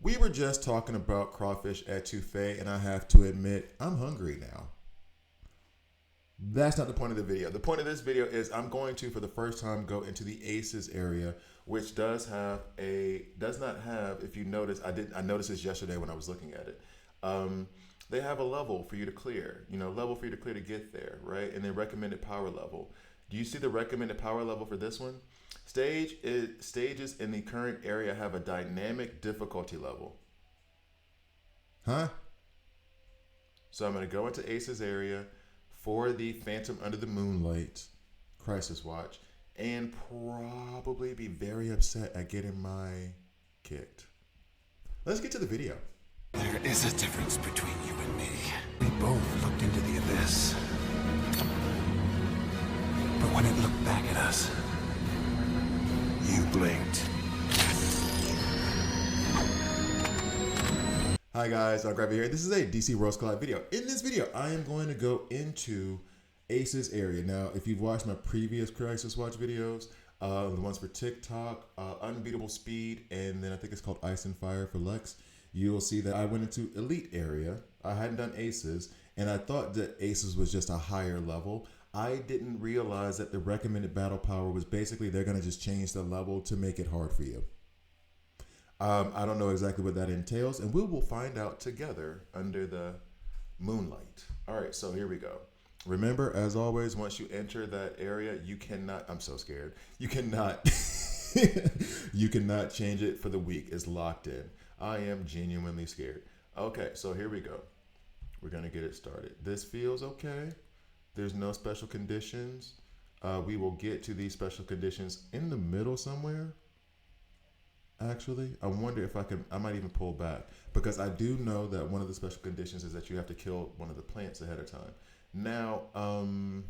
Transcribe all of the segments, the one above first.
We were just talking about crawfish etouffee, and I have to admit, I'm hungry now. That's not the point of the video. The point of this video is I'm going to, for the first time, go into the Aces area, which does not have, if you notice, I noticed this yesterday when I was looking at it. They have a level for you to clear, level for you to clear to get there, right? And then recommended power level. Do you see the recommended power level for this one? Stages in the current area have a dynamic difficulty level. Huh? So I'm going to go into Aces area for the Phantom Under the Moonlight Crisis Watch and probably be very upset at getting my kicked. Let's get to the video. There is a difference between you and me. We both looked into the abyss. But when it looked back at us, you blinked. Hi guys, I'm Gravity here. This is a DC Rose Collide video. In this video, I am going to go into Aces area. Now, if you've watched my previous Crisis Watch videos, the ones for TikTok, Unbeatable Speed, and then I think it's called Ice and Fire for Lex, you'll see that I went into Elite area. I hadn't done Aces, and I thought that Aces was just a higher level. I didn't realize that the recommended battle power was basically they're going to just change the level to make it hard for you. I don't know exactly what that entails, and we will find out together under the moonlight. All right, so here we go. Remember, as always, once you enter that area, you cannot, I'm so scared, you cannot, you cannot change it for the week. It's locked in. I am genuinely scared. Okay, so here we go. We're going to get it started. This feels okay. There's no special conditions. We will get to these special conditions in the middle somewhere. Actually, I wonder if I might even pull back, because I do know that one of the special conditions is that you have to kill one of the plants ahead of time. Now, I'm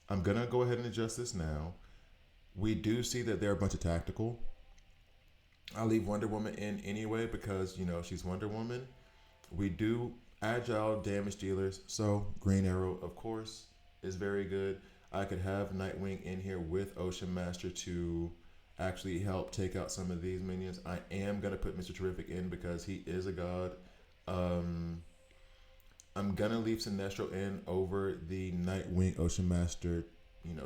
going to go ahead and adjust this now. We do see that they're a bunch of tactical. I'll leave Wonder Woman in anyway because, she's Wonder Woman. We do agile damage dealers, so Green Arrow, of course, is very good. I could have Nightwing in here with Ocean Master to actually help take out some of these minions. I am going to put Mr. Terrific in because he is a god. I'm going to leave Sinestro in over the Nightwing Ocean Master,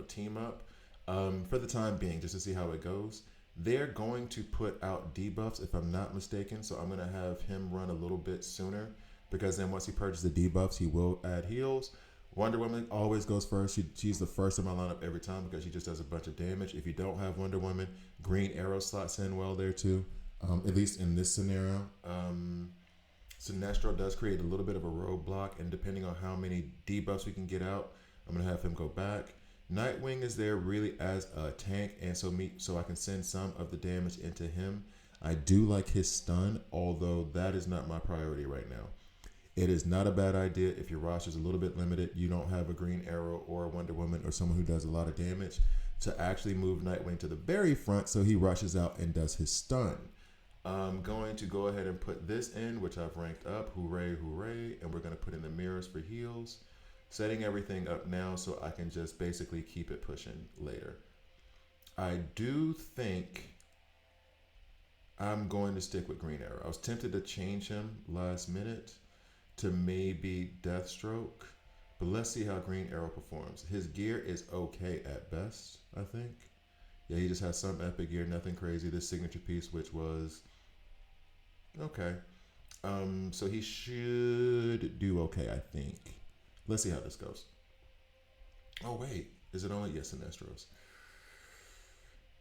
team up for the time being, just to see how it goes. They're going to put out debuffs, if I'm not mistaken, so I'm going to have him run a little bit sooner, because then once he purchases the debuffs, he will add heals. Wonder Woman always goes first. She's the first in my lineup every time because she just does a bunch of damage. If you don't have Wonder Woman, Green Arrow slots in well there too, at least in this scenario. Sinestro does create a little bit of a roadblock, and depending on how many debuffs we can get out, I'm going to have him go back. Nightwing is there really as a tank, and so I can send some of the damage into him. I do like his stun, although that is not my priority right now. It is not a bad idea if your roster is a little bit limited, you don't have a Green Arrow or a Wonder Woman or someone who does a lot of damage, to actually move Nightwing to the very front so he rushes out and does his stun. I'm going to go ahead and put this in, which I've ranked up. Hooray, hooray. And we're going to put in the mirrors for heals. Setting everything up now so I can just basically keep it pushing later. I do think I'm going to stick with Green Arrow. I was tempted to change him last minute to maybe Deathstroke, but let's see how Green Arrow performs. His gear is okay at best, I think. Yeah, he just has some epic gear, nothing crazy. This signature piece, which was okay. So he should do okay, I think. Let's see how this goes. Oh wait, is it only Sinestros?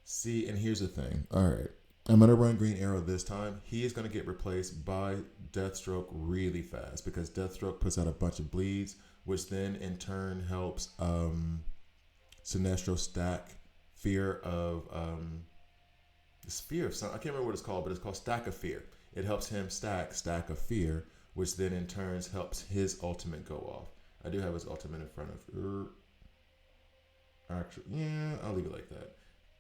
See, and here's the thing. All right, I'm gonna run Green Arrow this time. He is gonna get replaced by Deathstroke really fast because Deathstroke puts out a bunch of bleeds, which then in turn helps Sinestro stack Fear of Sphere of some, I can't remember what it's called, but it's called Stack of Fear. It helps him Stack of Fear, which then in turn helps his ultimate go off. I do have his ultimate in front of actually, yeah, I'll leave it like that.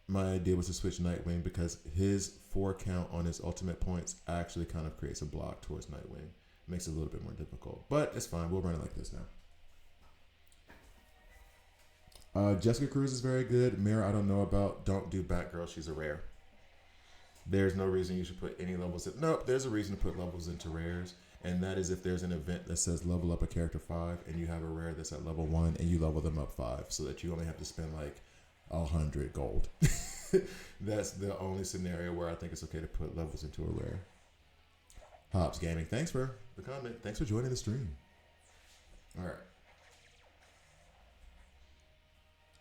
My idea was to switch Nightwing because his 4 count on his ultimate points actually kind of creates a block towards Nightwing. Makes it a little bit more difficult, but it's fine. We'll run it like this now. Jessica Cruz is very good. Mira, I don't know about. Don't do Batgirl. She's a rare. There's no reason you should put any levels in. Nope, there's a reason to put levels into rares. And that is if there's an event that says level up a character 5 and you have a rare that's at level 1 and you level them up 5 so that you only have to spend like 100 gold. That's the only scenario where I think it's okay to put levels into a rare. Hobbs Gaming, thanks for the comment. Thanks for joining the stream. All right.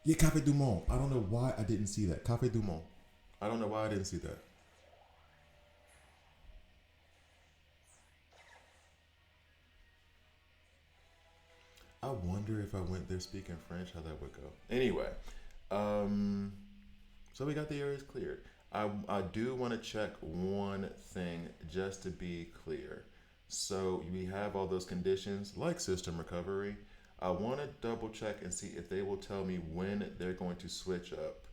Yeah, Café du Monde. I don't know why I didn't see that. Café du Monde. I don't know why I didn't see that. I wonder if I went there speaking French, how that would go. Anyway, so we got the areas cleared. I do want to check one thing just to be clear. So we have all those conditions like system recovery. I want to double check and see if they will tell me when they're going to switch up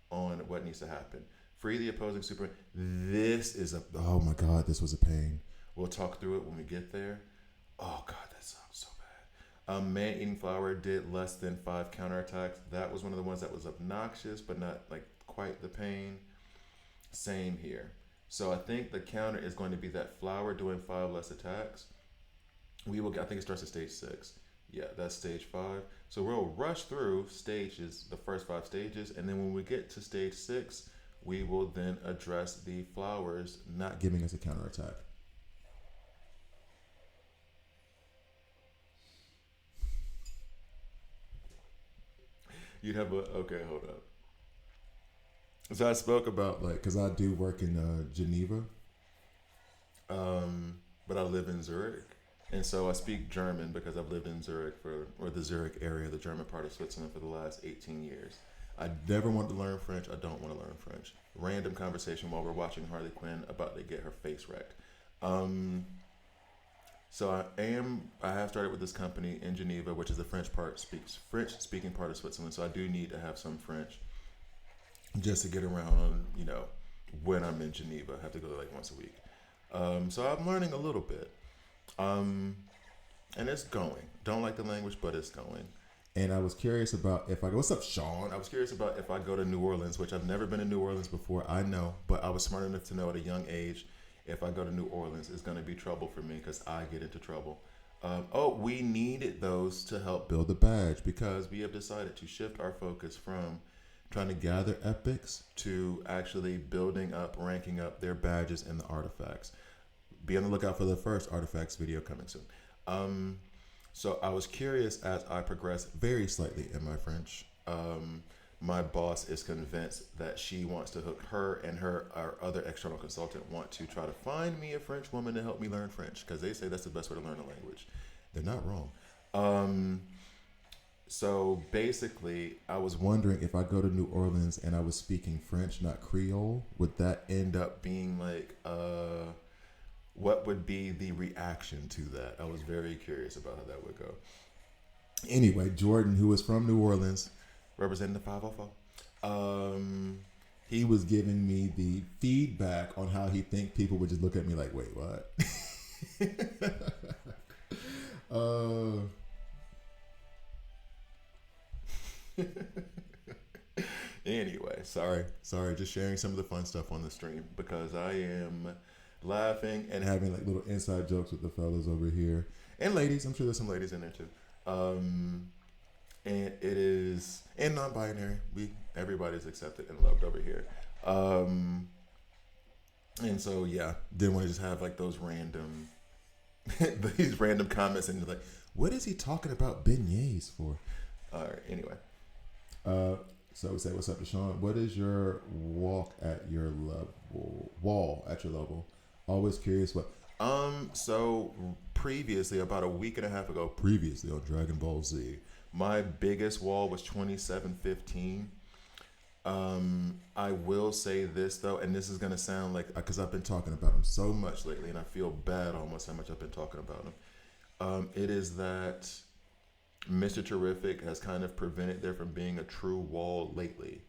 on what needs to happen. Free the opposing super. This is oh my God, this was a pain. We'll talk through it when we get there. Oh God, that sounds so bad. Man-eating flower did less than 5 counterattacks. That was one of the ones that was obnoxious, but not like quite the pain. Same here. So I think the counter is going to be that flower doing 5 less attacks. I think it starts at stage 6. Yeah, that's stage 5. So we'll rush through stages, the first 5 stages, and then when we get to stage 6, we will then address the flowers not giving us a counterattack. You'd have okay, hold up. So I spoke about because I do work in Geneva, but I live in Zurich. And so I speak German because I've lived in Zurich or the Zurich area, the German part of Switzerland, for the last 18 years. I never wanted to learn French. I don't want to learn French. Random conversation while we're watching Harley Quinn about to get her face wrecked. So I have started with this company in Geneva, which is the French speaking part of Switzerland. So I do need to have some French just to get around on, when I'm in Geneva. I have to go like once a week. So I'm learning a little bit. And it's going. Don't like the language, but it's going. And I was curious about if I go, what's up, Sean? I was curious about if I go to New Orleans, which I've never been to New Orleans before. I know, but I was smart enough to know at a young age, if I go to New Orleans, it's going to be trouble for me because I get into trouble. We needed those to help build the badge because we have decided to shift our focus from trying to gather epics to actually building up, ranking up their badges and the artifacts. Be on the lookout for the first artifacts video coming soon. So I was curious as I progress very slightly in my French. My boss is convinced that she wants to hook her and our other external consultant want to try to find me a French woman to help me learn French because they say that's the best way to learn a language. They're not wrong. So basically, I was wondering if I go to New Orleans and I was speaking French, not Creole, would that end up being like what would be the reaction to that? I was very curious about how that would go. Anyway, Jordan, who is from New Orleans, representing the 504, he was giving me the feedback on how he think people would just look at me like, wait, what? Anyway, sorry, just sharing some of the fun stuff on the stream because I am laughing and having like little inside jokes with the fellas over here and ladies. I'm sure there's some ladies in there too. And it is and non-binary. Everybody's accepted and loved over here. And so yeah, didn't want to just have like those random these random comments and like, what is he talking about beignets for? All right, anyway. So we say what's up to Sean. What is your wall at your level? Always curious what. So previously, about a week and a half ago, previously on Dragon Ball Z, my biggest wall was 2715. I will say this though, and this is gonna sound like because I've been talking about him so much lately, and I feel bad almost how much I've been talking about him. It is that Mr. Terrific has kind of prevented there from being a true wall lately.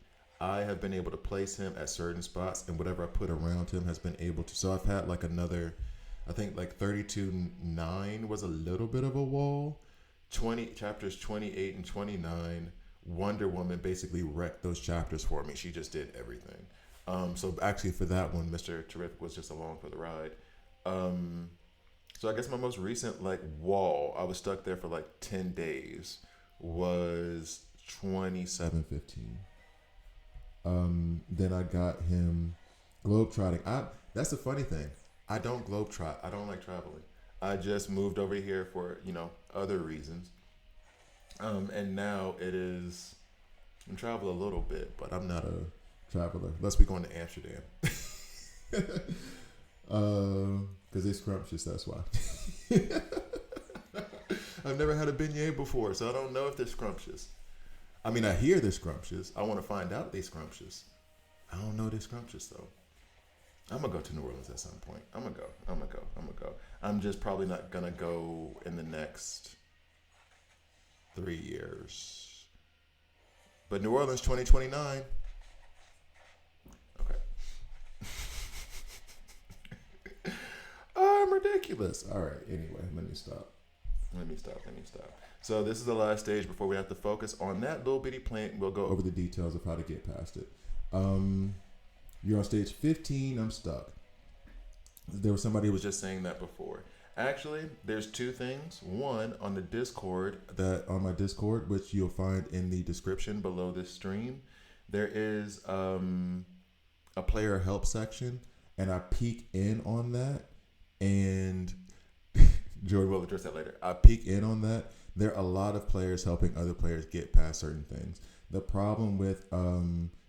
I have been able to place him at certain spots, and whatever I put around him has been able to. So I've had like another, I think like 32.9 was a little bit of a wall. Chapters 28 and 29, Wonder Woman basically wrecked those chapters for me. She just did everything. So actually for that one, Mr. Terrific was just along for the ride. So I guess my most recent like wall, I was stuck there for like 10 days, was 2715. Then I got him globetrotting. That's the funny thing. I don't globetrot. I don't like traveling. I just moved over here for, other reasons. And now it is, I travel a little bit, but I'm not a traveler. Unless we going to Amsterdam. Because they're scrumptious, that's why. I've never had a beignet before, so I don't know if they're scrumptious. I mean, I hear they're scrumptious. I want to find out they're scrumptious. I don't know they're scrumptious, though. I'm going to go to New Orleans at some point. I'm going to go. I'm just probably not going to go in the next 3 years. But New Orleans 2029. Okay. I'm ridiculous. All right. Anyway, let me stop. So this is the last stage before we have to focus on that little bitty plant. We'll go over the details of how to get past it. You're on stage 15. I'm stuck. There was somebody who was just saying that before. Actually, there's two things. One, on the Discord, on my Discord, which you'll find in the description below this stream, there is a player help section, and I peek in on that, and Joey will address that later. I peek in on that. There are a lot of players helping other players get past certain things. The problem with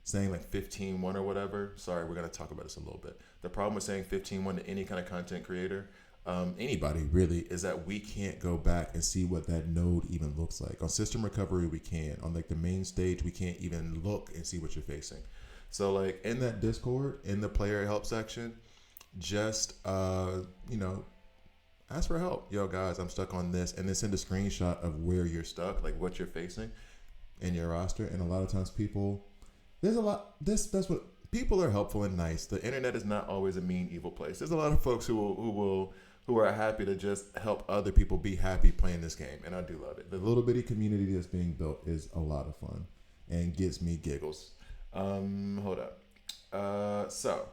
saying like 15-1 or whatever, sorry, we're going to talk about this a little bit. The problem with saying 15-1 to any kind of content creator, anybody really, is that we can't go back and see what that node even looks like. On System Recovery, we can. On like the main stage, we can't even look and see what you're facing. So like in that Discord, in the player help section, just, ask for help. Yo, guys, I'm stuck on this. And then send a screenshot of where you're stuck, like what you're facing in your roster. And a lot of times that's what people are helpful and nice. The internet is not always a mean, evil place. There's a lot of folks who are happy to just help other people be happy playing this game. And I do love it. The little bitty community that's being built is a lot of fun and gives me giggles. Hold up. So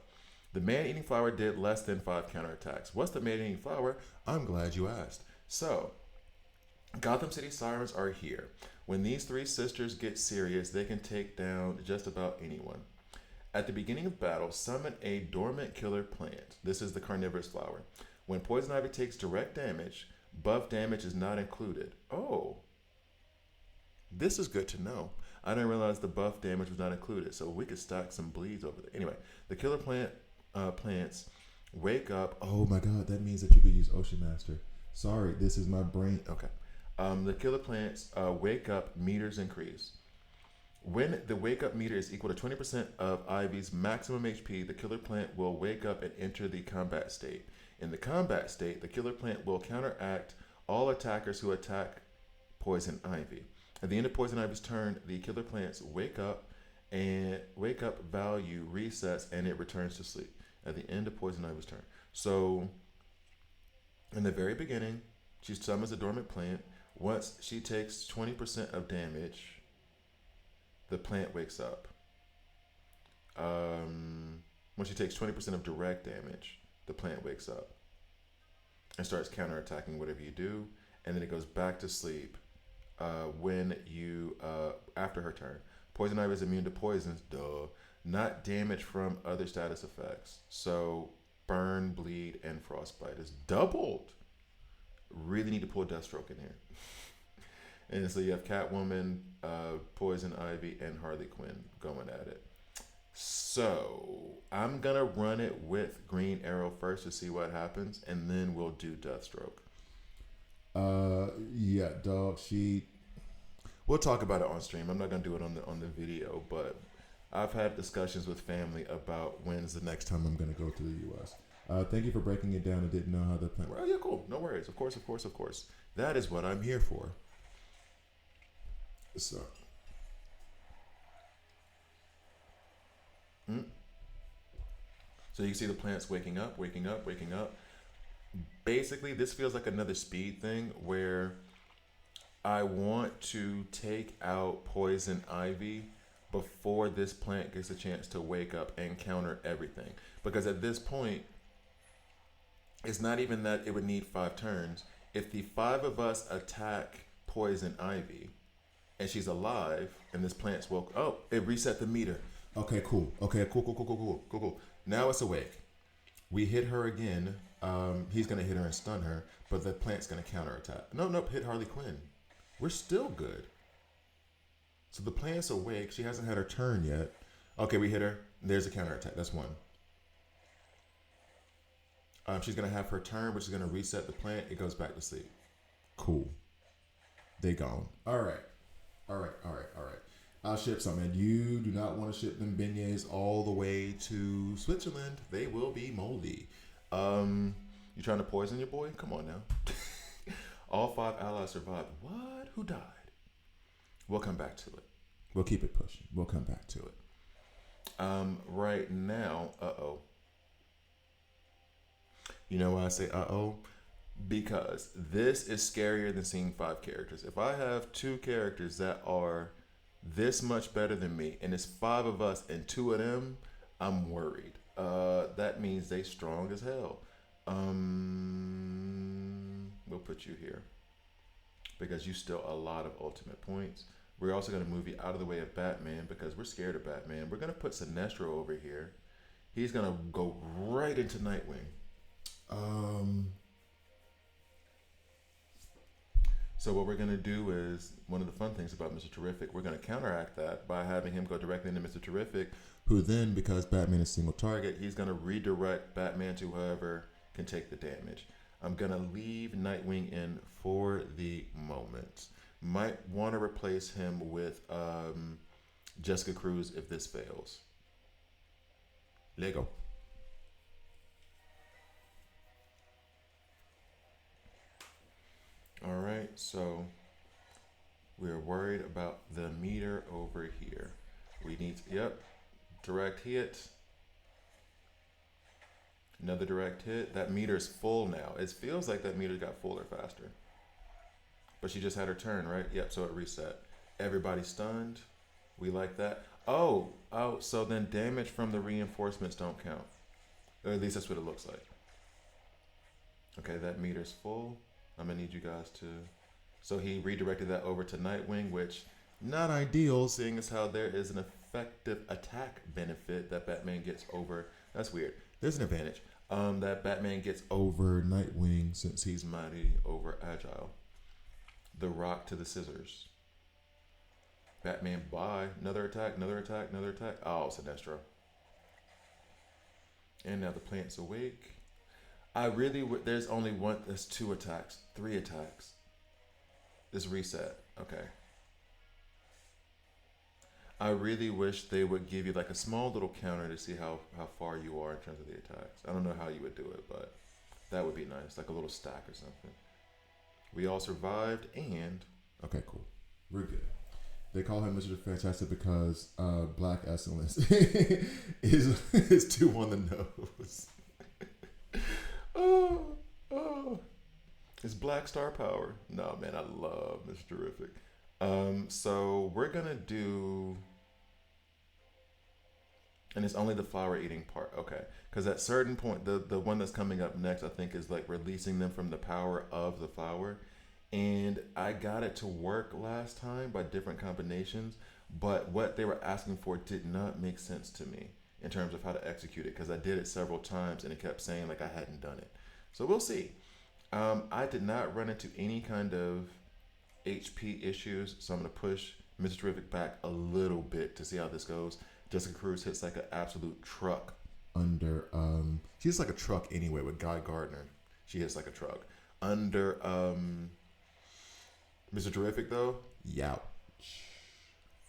the man-eating flower did less than 5 counterattacks. What's the man-eating flower? I'm glad you asked. So, Gotham City Sirens are here. When these three sisters get serious, they can take down just about anyone. At the beginning of battle, summon a dormant killer plant. This is the carnivorous flower. When Poison Ivy takes direct damage, buff damage is not included. Oh, this is good to know. I didn't realize the buff damage was not included, so we could stack some bleeds over there. Anyway, the killer plants wake up. Oh my god, that means that you could use Ocean Master. Sorry, this is my brain. Okay. The killer plants wake up, meters increase. When the wake up meter is equal to 20% of Ivy's maximum HP, the killer plant will wake up and enter the combat state. In the combat state, the killer plant will counteract all attackers who attack Poison Ivy. At the end of Poison Ivy's turn, the killer plants wake up value resets and it returns to sleep at the end of Poison Ivy's turn. So in the very beginning, she summons a dormant plant. Once she takes 20% of damage, the plant wakes up. When she takes 20% of direct damage, the plant wakes up and starts counterattacking whatever you do, and then it goes back to sleep when you after her turn. Poison Ivy is immune to poisons, not damage from other status effects. So burn, bleed, and frostbite is doubled. Really need to pull Deathstroke in here. And so you have Catwoman, Poison Ivy, and Harley Quinn going at it. So I'm gonna run it with Green Arrow first to see what happens, and then we'll do Deathstroke. Yeah, dog. We'll talk about it on stream. I'm not gonna do it on the video, but I've had discussions with family about when's the next time I'm gonna go to the U.S. Thank you for breaking it down. I didn't know how the plan. Well, yeah, cool. No worries. Of course. That is what I'm here for. So. So you can see the plants waking up. Basically, this feels like another speed thing where I want to take out Poison Ivy before this plant gets a chance to wake up and counter everything. Because at this point, it's not even that it would need 5 turns. If the 5 of us attack Poison Ivy and she's alive and this plant's woke, oh, it reset the meter. Okay, cool. Okay, cool. Now it's awake. We hit her again. He's going to hit her and stun her, but the plant's going to counterattack. Nope, hit Harley Quinn. We're still good. So the plant's awake. She hasn't had her turn yet. Okay, we hit her. There's a counterattack. That's 1. She's going to have her turn, which is going to reset the plant. It goes back to sleep. Cool. They gone. All right. I'll ship some. And you do not want to ship them beignets all the way to Switzerland. They will be moldy. You trying to poison your boy? Come on now. All 5 allies survived. What? Who died? We'll come back to it. We'll keep it pushing. We'll come back to it. Right now, You know why I say because this is scarier than seeing 5 characters. If I have 2 characters that are this much better than me, and it's 5 of us and 2 of them, I'm worried. That means they strong as hell. We'll put you here because you still a lot of ultimate points. We're also going to move you out of the way of Batman because we're scared of Batman. We're going to put Sinestro over here. He's going to go right into Nightwing. So what we're going to do is, one of the fun things about Mr. Terrific, we're going to counteract that by having him go directly into Mr. Terrific, who then, because Batman is single target, he's going to redirect Batman to whoever can take the damage. I'm going to leave Nightwing in for the moment. Might want to replace him with Jessica Cruz if this fails. Lego. All right, so we're worried about the meter over here. We need to, direct hit. Another direct hit. That meter's full now. It feels like that meter got fuller faster. But she just had her turn, right? Yep, so it reset. Everybody stunned. We like that. Oh, so then damage from the reinforcements don't count. Or at least that's what it looks like. Okay, that meter's full. I'm gonna need you guys to. So he redirected that over to Nightwing, which not ideal, seeing as how there is an effective attack benefit that Batman gets over. That's weird. There's an advantage that Batman gets over Nightwing since he's mighty over agile. The rock to the scissors. Batman, bye. Another attack. Oh, Sinestro. And now the plant's awake. There's only one, there's 2 attacks, 3 attacks. This reset, okay. I really wish they would give you like a small little counter to see how far you are in terms of the attacks. I don't know how you would do it, but that would be nice, like a little stack or something. We all survived and, okay, cool. We're good. They call him Mr. Fantastic because Black Excellence is too on the nose. It's Black Star Power. No, man, I love Mr. Terrific. So we're gonna do, and it's only the flower eating part, okay? Because at certain point, the one that's coming up next, I think, is like releasing them from the power of the flower. And I got it to work last time by different combinations, but what they were asking for did not make sense to me in terms of how to execute it, because I did it several times and it kept saying like I hadn't done it. So we'll see. I did not run into any kind of HP issues, so I'm going to push Mr. Terrific back a little bit to see how this goes. Jessica Cruz hits like an absolute truck under, she hits like a truck anyway with Guy Gardner. She hits like a truck. Under Mr. Terrific though, youch.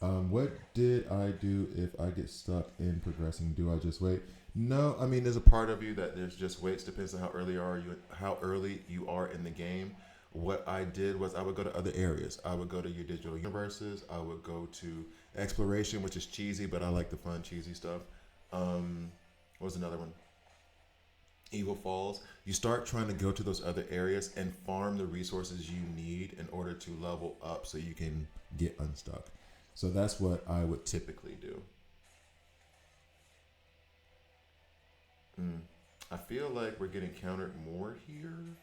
What did I do if I get stuck in progressing? Do I just wait? No, I mean, there's a part of you that there's just waits. Depends on how early you are in the game. What I did was I would go to other areas. I would go to your digital universes. I would go to exploration, which is cheesy, but I like the fun cheesy stuff. What was another one? Evil Falls. You start trying to go to those other areas and farm the resources you need in order to level up so you can get unstuck. So that's what I would typically do. I feel like we're getting countered more here.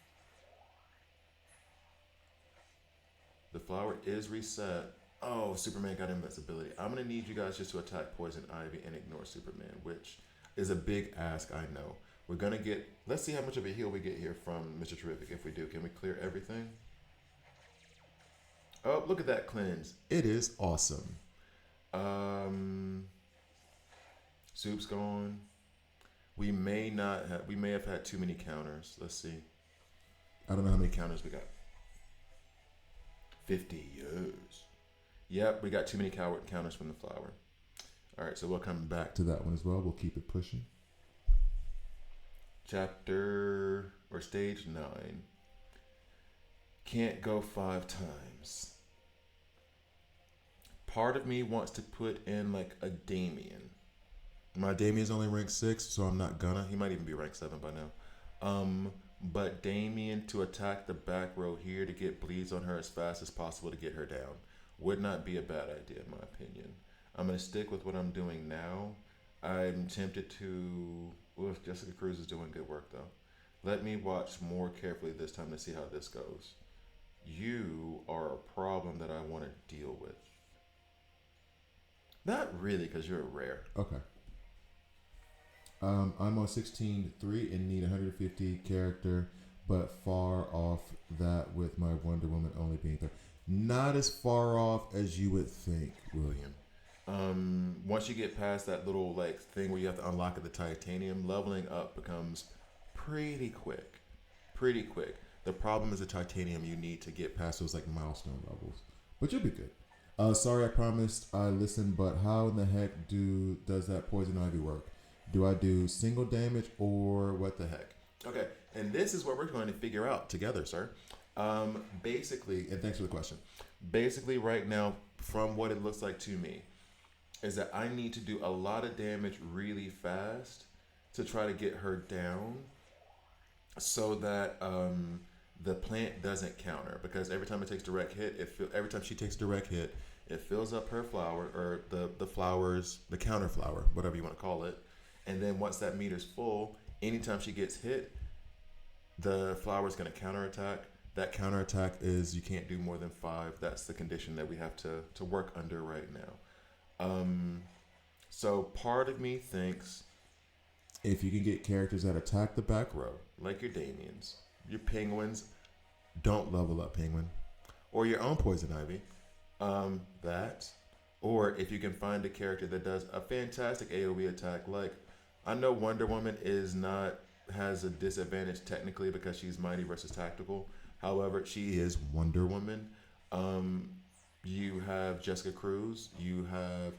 The flower is reset. Oh, Superman got invincibility. I'm going to need you guys just to attack Poison Ivy and ignore Superman, which is a big ask, I know. We're going to get, let's see how much of a heal we get here from Mr. Terrific. If we do, can we clear everything? Oh, look at that cleanse. It is awesome. Soup's gone. We may have had too many counters. Let's see. I don't know how many counters we got. 50 years. Yep, we got too many counters from the flower. All right, so we'll come back to that one as well. We'll keep it pushing. Stage 9. Can't go 5 times. Part of me wants to put in like a Damien. My Damien's only rank 6, so I'm not gonna. He might even be rank 7 by now. But Damien to attack the back row here to get bleeds on her as fast as possible to get her down would not be a bad idea in my opinion. I'm going to stick with what I'm doing now. I'm tempted to... Oof, Jessica Cruz is doing good work though. Let me watch more carefully this time to see how this goes. You are a problem that I want to deal with. Not really, because you're a rare. Okay. I'm on 16.3 and need 150 character, but far off that with my Wonder Woman only being there. Not as far off as you would think, William. Once you get past that little like thing where you have to unlock the titanium, leveling up becomes pretty quick. Pretty quick. The problem is the titanium you need to get past those like milestone levels. But you'll be good. Sorry, I promised I listened, but how in the heck does that Poison Ivy work? Do I do single damage or what the heck? Okay, and this is what we're going to figure out together, sir. Basically, and thanks for the question. Basically, right now, from what it looks like to me, is that I need to do a lot of damage really fast to try to get her down so that the plant doesn't counter. Because every time it takes direct hit, every time she takes direct hit, it fills up her flower, or the flowers, the counter flower, whatever you want to call it. And then once that meter's full, anytime she gets hit, the flower's going to counterattack. That counterattack is you can't do more than 5. That's the condition that we have to work under right now. So part of me thinks if you can get characters that attack the back row, like your Damiens, your Penguins, don't level up Penguin, or your own Poison Ivy, or if you can find a character that does a fantastic AoE attack, like I know Wonder Woman has a disadvantage technically because she's mighty versus tactical. However, she is Wonder Woman. You have Jessica Cruz. You have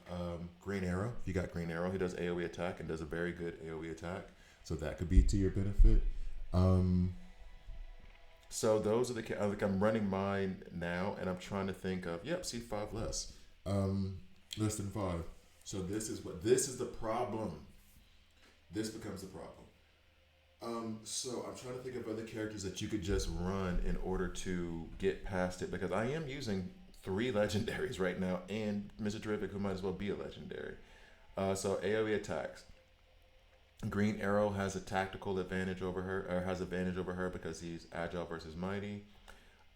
Green Arrow. If you got Green Arrow, he does AoE attack and does a very good AoE attack. So that could be to your benefit. So those are like I'm running mine now, and I'm trying to think of. Yep, see 5 less. Less than 5. So this is the problem. This becomes the problem. So I'm trying to think of other characters that you could just run in order to get past it, because I am using 3 legendaries right now and Mr. Terrific, who might as well be a legendary. So AoE attacks. Green Arrow has a tactical advantage over her, or has advantage over her because he's agile versus mighty.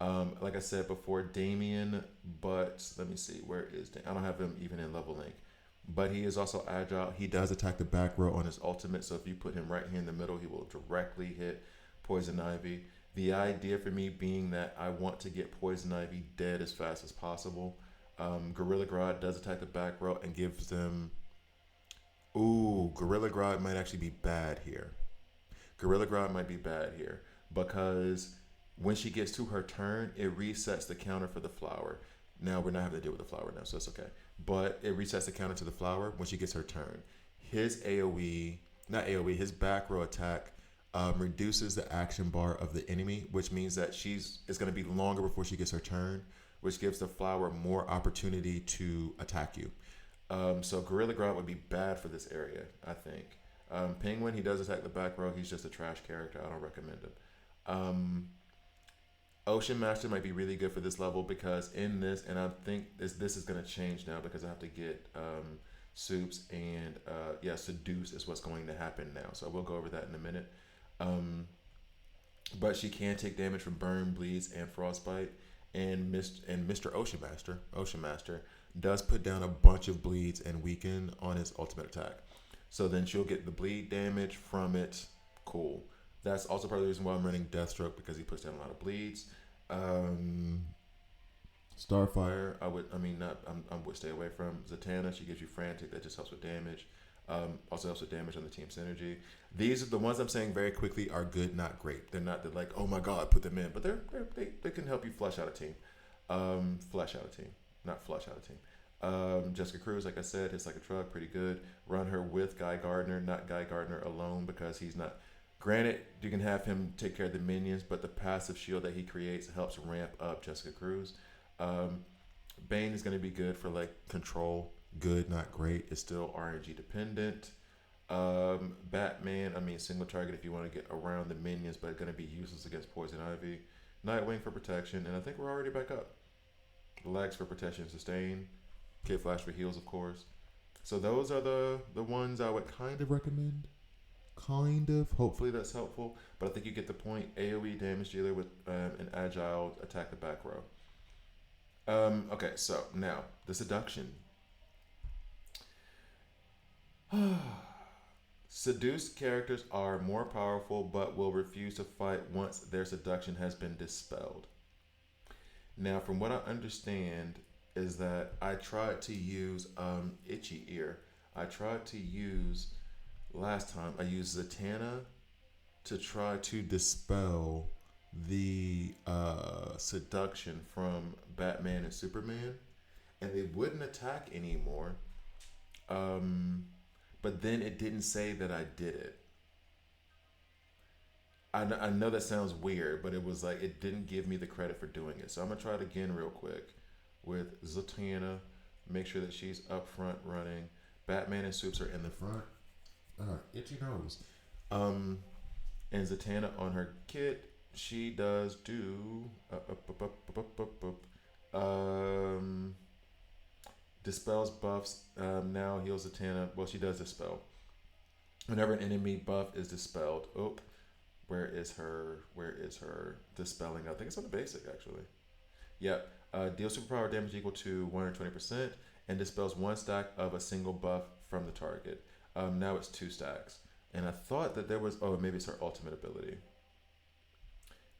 Like I said before, Damien, but let me see, where is Damien? I don't have him even in level link. But he is also agile. He does attack the back row on his ultimate, so if you put him right here in the middle, he will directly hit Poison Ivy. The idea for me being that I want to get Poison Ivy dead as fast as possible. Gorilla Grodd does attack the back row and gives them... Ooh, Gorilla Grodd might actually be bad here. Gorilla Grodd might be bad here because when she gets to her turn, it resets the counter for the flower. Now we're not having to deal with the flower now, so it's okay. But it resets the counter to the flower when she gets her turn. His his back row attack reduces the action bar of the enemy, which means that it's going to be longer before she gets her turn, which gives the flower more opportunity to attack you. So Gorilla Grodd would be bad for this area, I think. Penguin, he does attack the back row. He's just a trash character. I don't recommend him. Ocean Master might be really good for this level because in this, and I think this is going to change now because I have to get Soups and yeah, Seduce is what's going to happen now. So we'll go over that in a minute. But she can take damage from Burn, Bleeds, and Frostbite. And Mr. Ocean Master does put down a bunch of bleeds and weaken on his ultimate attack. So then she'll get the bleed damage from it. Cool. That's also part of the reason why I'm running Deathstroke, because he puts down a lot of bleeds. Starfire, I would stay away from. Zatanna, she gives you Frantic, that just helps with damage. Also helps with damage on the team synergy. These are the ones I'm saying very quickly are good, not great. They're not like, oh my god, put them in, but they can help you flesh out a team. Flesh out a team, not flush out a team. Jessica Cruz, like I said, hits like a truck, pretty good. Run her with Guy Gardner, not Guy Gardner alone, because he's not. Granted, you can have him take care of the minions, but the passive shield that he creates helps ramp up Jessica Cruz. Bane is going to be good for like control. Good, not great. It's still RNG dependent. Batman, single target if you want to get around the minions, but it's going to be useless against Poison Ivy. Nightwing for protection, and I think we're already back up. Legs for protection and sustain. Kid Flash for heals, of course. So those are the ones I would kind of recommend. Hopefully that's helpful. But I think you get the point. AoE damage dealer with an agile attack the back row. Okay, so now the seduction. Seduced characters are more powerful but will refuse to fight once their seduction has been dispelled. Now, from what I understand is that I tried to use Itchy Ear. Last time I used Zatanna to try to dispel the seduction from Batman and Superman, and they wouldn't attack anymore. But then it didn't say that I did it. I know that sounds weird, but it was like it didn't give me the credit for doing it. So I'm gonna try it again real quick with Zatanna. Make sure that she's up front running. Batman and Soups are in the front. Itchy nose. And Zatanna on her kit, she does do dispels buffs. Now heals Zatanna. Well, she does dispel. Whenever an enemy buff is dispelled. Oh, where is her dispelling? I think it's on the basic actually. Yep. Deals superpower damage equal to 120% and dispels one stack of a single buff from the target. Now it's 2 stacks. And I thought that there was, maybe it's her ultimate ability.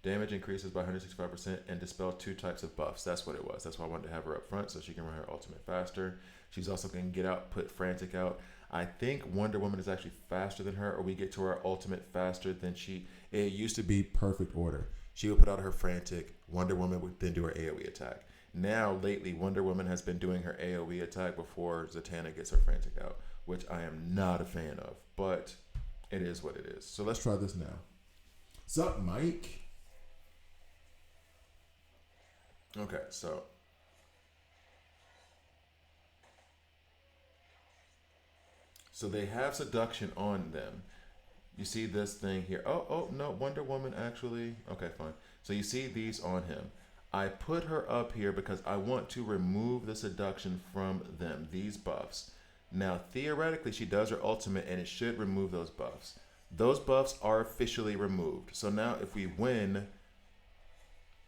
Damage increases by 165% and dispels 2 types of buffs. That's what it was. That's why I wanted to have her up front so she can run her ultimate faster. She's also going to get out, put Frantic out. I think Wonder Woman is actually faster than her, or we get to her ultimate faster than she. It used to be perfect order. She would put out her Frantic. Wonder Woman would then do her AoE attack. Now, lately, Wonder Woman has been doing her AoE attack before Zatanna gets her Frantic out, which I am not a fan of, but it is what it is. So let's try this now. Sup, Mike? Okay, so they have seduction on them. You see this thing here. Oh, no, Wonder Woman actually. Okay, fine. So you see these on him. I put her up here because I want to remove the seduction from them, these buffs. Now, theoretically, she does her ultimate and it should remove those buffs. Those buffs are officially removed. So now if we win,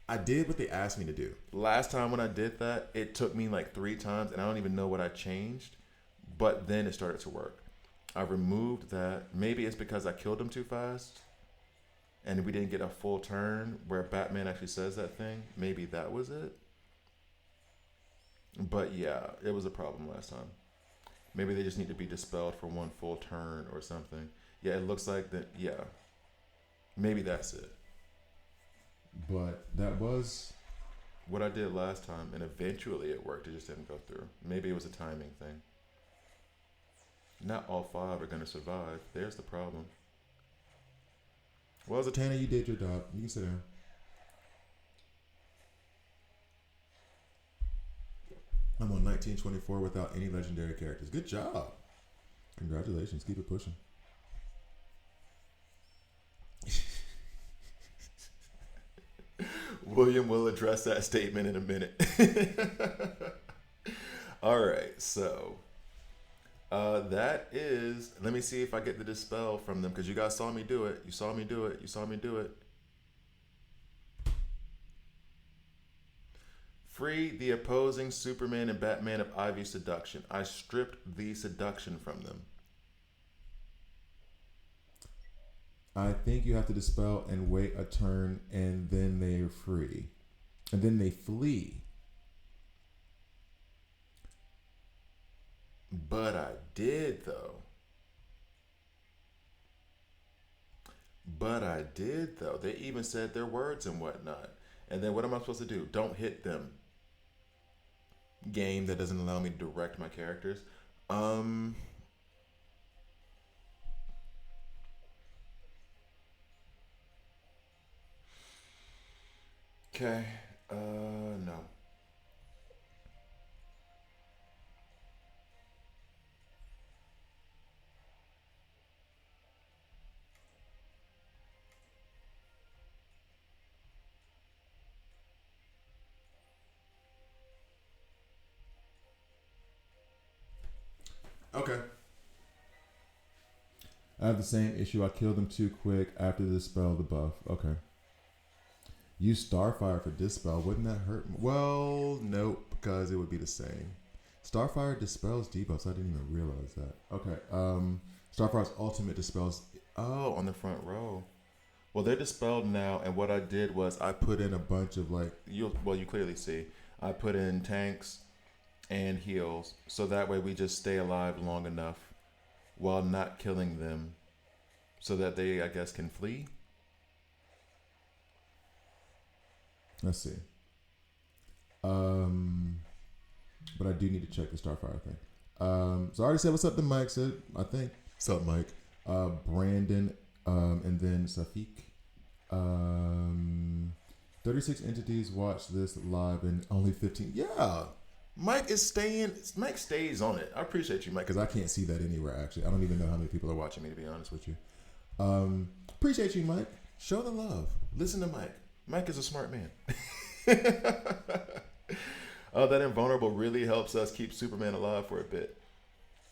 I did what they asked me to do. Last time when I did that, it took me like 3 times and I don't even know what I changed, but then it started to work. I removed that. Maybe it's because I killed him too fast and we didn't get a full turn where Batman actually says that thing. Maybe that was it. But yeah, it was a problem last time. Maybe they just need to be dispelled for 1 full turn or something. Yeah, it looks like that. Yeah, maybe that's it. But that was what I did last time, and eventually it worked. It just didn't go through. Maybe it was a timing thing. Not all 5 are going to survive. There's the problem. Well, Zatanna, you did your job. You can sit down. I'm on 1924 without any legendary characters. Good job. Congratulations. Keep it pushing. William will address that statement in a minute. All right, so that is. Let me see if I get the dispel from them because you guys saw me do it. You saw me do it. You saw me do it. Free the opposing Superman and Batman of Ivy's seduction. I stripped the seduction from them. I think you have to dispel and wait a turn, and then they're free. And then they flee. But I did, though. They even said their words and whatnot. And then what am I supposed to do? Don't hit them. Game that doesn't allow me to direct my characters. Okay. No. Okay. I have the same issue. I killed them too quick after the dispel the buff. Okay. Use Starfire for dispel. Wouldn't that hurt? Well, nope, because it would be the same. Starfire dispels debuffs. I didn't even realize that. Okay. Starfire's ultimate dispels. Oh, on the front row. Well, they're dispelled now, and what I did was I put in a bunch of you clearly see. I put in tanks and heals, so that way we just stay alive long enough while not killing them, so that they, I guess, can flee. Let's see. But I do need to check the Starfire thing. So I already said what's up to Mike. Said I think. What's up, Mike? Brandon, and then Safik. 36 entities watch this live and only 15. Yeah. Mike stays on it. I appreciate you, Mike. Because I can't see that anywhere, actually. I don't even know how many people are watching me, to be honest with you. Appreciate you, Mike. Show the love. Listen to Mike. Mike is a smart man. That invulnerable really helps us keep Superman alive for a bit.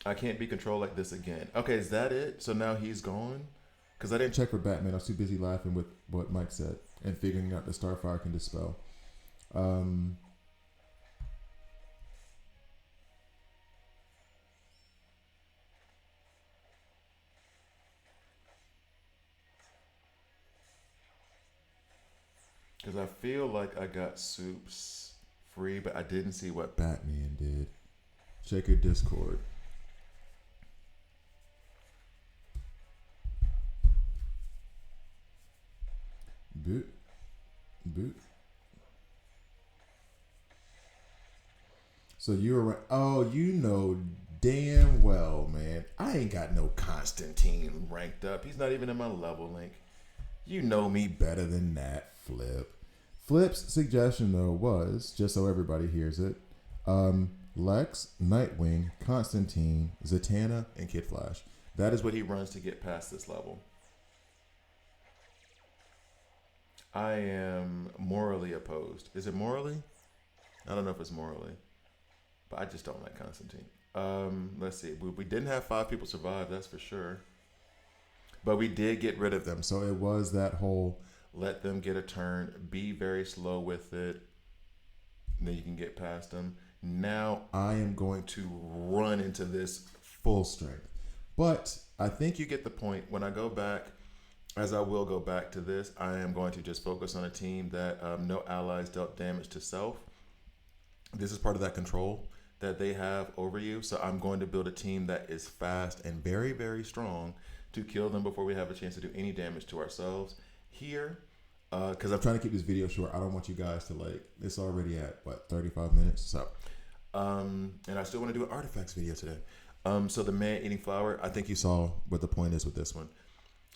I can't be controlled like this again. Okay, is that it? So now he's gone? Because I didn't check for Batman. I was too busy laughing with what Mike said and figuring out the Starfire can dispel. Because I feel like I got Soups free, but I didn't see what Batman did. Check your Discord. Boot. So you were, you know damn well, man. I ain't got no Constantine ranked up. He's not even in my level link. You know me better than that, Flip. Flip's suggestion, though, was, just so everybody hears it, Lex, Nightwing, Constantine, Zatanna, and Kid Flash. That is what he runs to get past this level. I am morally opposed. Is it morally? I don't know if it's morally. But I just don't like Constantine. Let's see. We didn't have 5 people survive, that's for sure. But we did get rid of them. So it was that whole... Let them get a turn. Be very slow with it. Then you can get past them. Now I am going to run into this full strength. But I think you get the point. When I go back, as I will go back to this, I am going to just focus on a team that no allies dealt damage to self. This is part of that control that they have over you. So I'm going to build a team that is fast and very, very strong to kill them before we have a chance to do any damage to ourselves. Here, because I'm trying to keep this video short. I don't want you guys to it's already at 35 minutes. So, and I still want to do an artifacts video today. So the man eating flower, I think you saw what the point is with this one.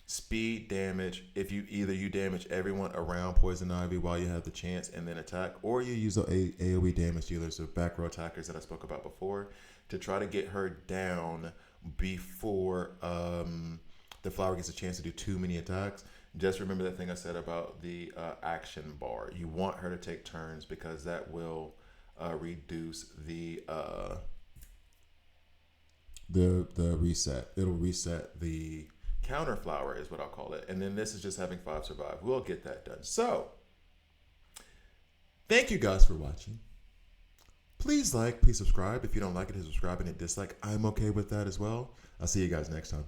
Speed damage. If you damage everyone around Poison Ivy while you have the chance and then attack, or you use AoE damage dealers, or back row attackers that I spoke about before, to try to get her down before the flower gets a chance to do too many attacks. Just remember that thing I said about the action bar. You want her to take turns because that will reduce the reset. It'll reset the counter flower is what I'll call it. And then this is just having 5 survive. We'll get that done. So, thank you guys for watching. Please like, please subscribe. If you don't like it, hit subscribe and hit dislike. I'm okay with that as well. I'll see you guys next time.